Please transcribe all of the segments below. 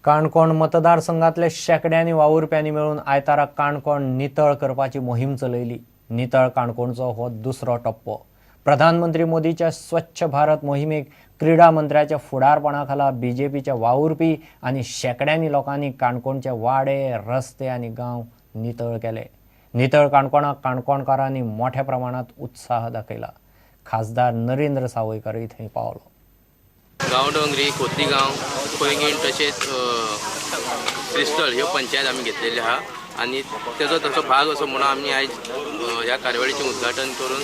काणकोण मतदारसंघातले शेकड्यांनी वावुरप्यांनी मेळून आयतारा काणकोण नितळ करपाची मोहीम चलयली। नितळ काणकोणचो हो दुसरो टप्पो। प्रधानमंत्री मोदीच्या स्वच्छ भारत मोहिमेक क्रीडा मंत्र्याच्या फुडारपणाखाला बीजेपीचे वावुरपी आनी शेकड्यांनी लोकांनी काणकोणचे वाडे, रस्ते आनी गांव नितळ केले। नितळ काणकोणाक काणकोणकारांनी मोठ्या प्रमाणात उत्साह दाखयला। खासदार नरेंद्र सावयकरय थंय पावलो। गांवडोंगरी, खोतीगांव, पैंगीण तशेंच क्रिस्टल ह्यो पंचायत आमी घेतलेली आहा आनी तेजो तसो भाग असो म्हणून आमी आयज ह्या कार्यावळीचें उद्घाटन करून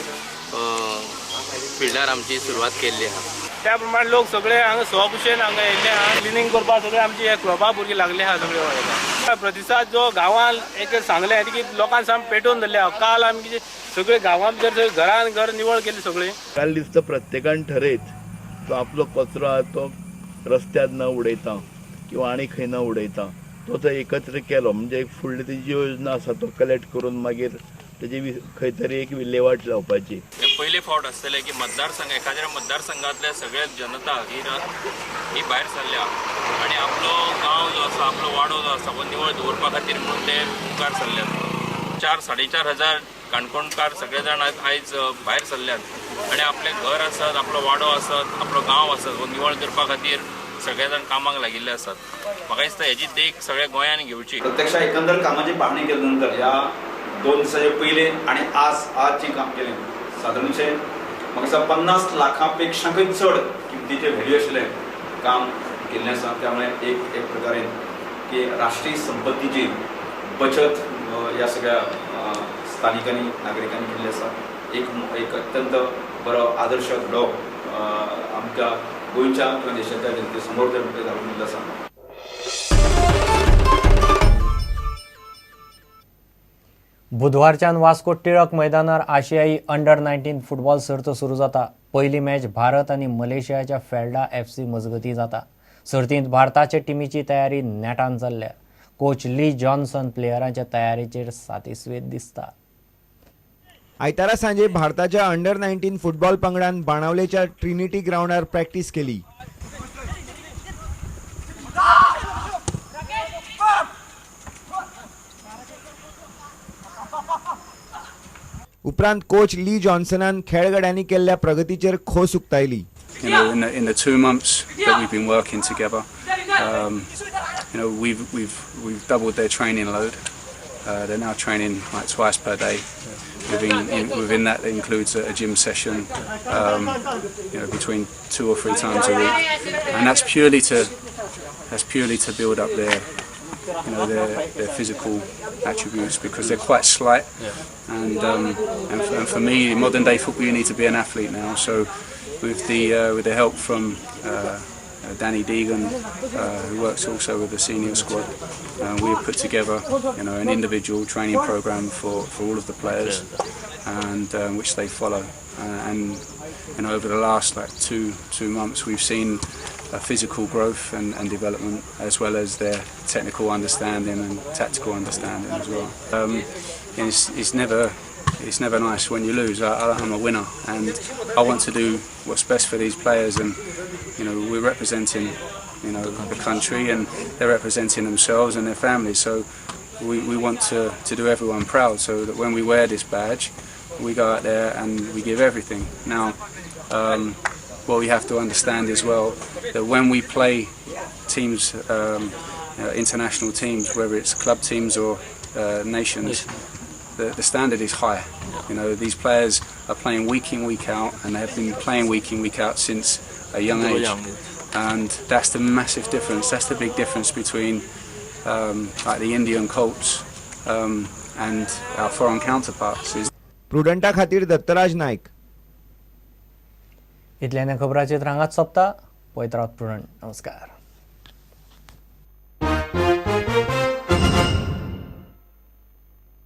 फिल्डार आमची सुरवात केल्ली आहा। त्या प्रमाणे लोक सगळे हांगा स्वखुशेन हांगा येयल्ले आहा। क्लिनिंग करपाक सगळे आमची हे क्लबा भुरगीं लागले आहा सगळे वळेला। प्रतिसाद जो गांवांत एक सांगले की लोकांक साम पेटोवन धरले आहा। काल आमी सगळे गांवांत जर घरान घर निवळ केले सगळे। काल दिसता प्रत्येकान ठरयत तो आपलो कचरो आहा तो रस्त्यार न उडयता किंवा आनी खंय न उडयता तो थंय एकत्र केलो म्हणजे फुडली तेजी योजना आसा तो कलेक्ट करून मागीर तेजी खंय तरी एक विल्हेवाट लावपाची। पयले फावट आसतले की मतदारसंघ एखाद्या मतदारसंघातले सगळे जनता ही भायर सरल्या आनी आपलो गांव जो आसा आपलो वाडो जो आसा तो निवळ दवरपा खातीर म्हणून ते मुखार सरल्यात। 4-4.5 हजार काणकोणकार सगळे जाण आयज भायर सरल्यात आनी आपले घर आसत, आपलो वाडो आसत, आपलो गांव आसत वो निवळ करपा खातीर सगळे जाण कामाक लागिल्ले आसात। म्हाका दिसता हेची देख सगळ्या गोंयान घेवची। प्रत्यक्ष एकंदर कामाची पाहणी केल्या नंतर या 2 दिसाचे पयले आणि आजची काम केले साधारणशे म्हाका दिसता 50 लाखांपेक्षाय चड किमतीचे व्हॅल्यू आशिल्ले काम केल्लें आसा। त्यामुळे एक प्रकारे की राष्ट्रीय संपत्तीची बचत या सगळ्या स्थानिकांनी नागरिकांनी केल्ली आसा। एक अत्यंत बरो आदर्श घडो आमच्या गोंयच्या किंवा देशाच्या जनते समोर घालून दिल्लो आसा। बुधवारच्यान वास्को टिळक मैदानार आशियाई अंडर-19 फुटबॉल सर्त सुरू जाता। पहिली मॅच भारत आनी मलेशियाच्या फेल्डा FC मजगती जाता। सर्तींत भारताचे टीमीची तयारी नेटान चल्ल्या। कोच ली जॉन्सन प्लेयरांच्या तयारीचेर सातिस्वेत दिसता। आयतारा सांजे भारताच्या अंडर-19 फुटबॉल पंगडान बाणावलेच्या ट्रिनिटी ग्राउंडार प्रॅक्टिस केली। उपरांत कोच ली जॉन्सनान खेळगड्यांनी केल्ल्या प्रगतीचेर खोस उक्तायली। In the 2 months that we've been working together, we've doubled their training load. They're now training like twice per day. Within that includes a gym session, between 2 or 3 times a week, and that's purely to build up their physical attributes because they're quite slight, and for me, in modern day football, you need to be an athlete now. So, with the help from Danny Deegan, who works also with the senior squad, we have put together, an individual training program for all of the players, and which they follow. And over the last two months, we've seen physical growth and development, as well as their technical understanding and tactical understanding as well. It's never nice when you lose. I'm a winner, and I want to do what's best for these players. And we're representing, the country, and they're representing themselves and their families. So we want to do everyone proud. So that when we wear this badge, we go out there and we give everything. Now, what we have to understand as well that when we play teams, international teams, whether it's club teams or nations. The standard is high. These players are playing week in, week out, and they have been playing week in, week out since a young age. And that's the massive difference. That's the big difference between like the Indian Colts and our foreign counterparts. प्रुडंटा खातीर दत्तराज नायक। इतल्यान खबराचेर हांगाच सोंपता। पळयत Rawat prudent. नमस्कार।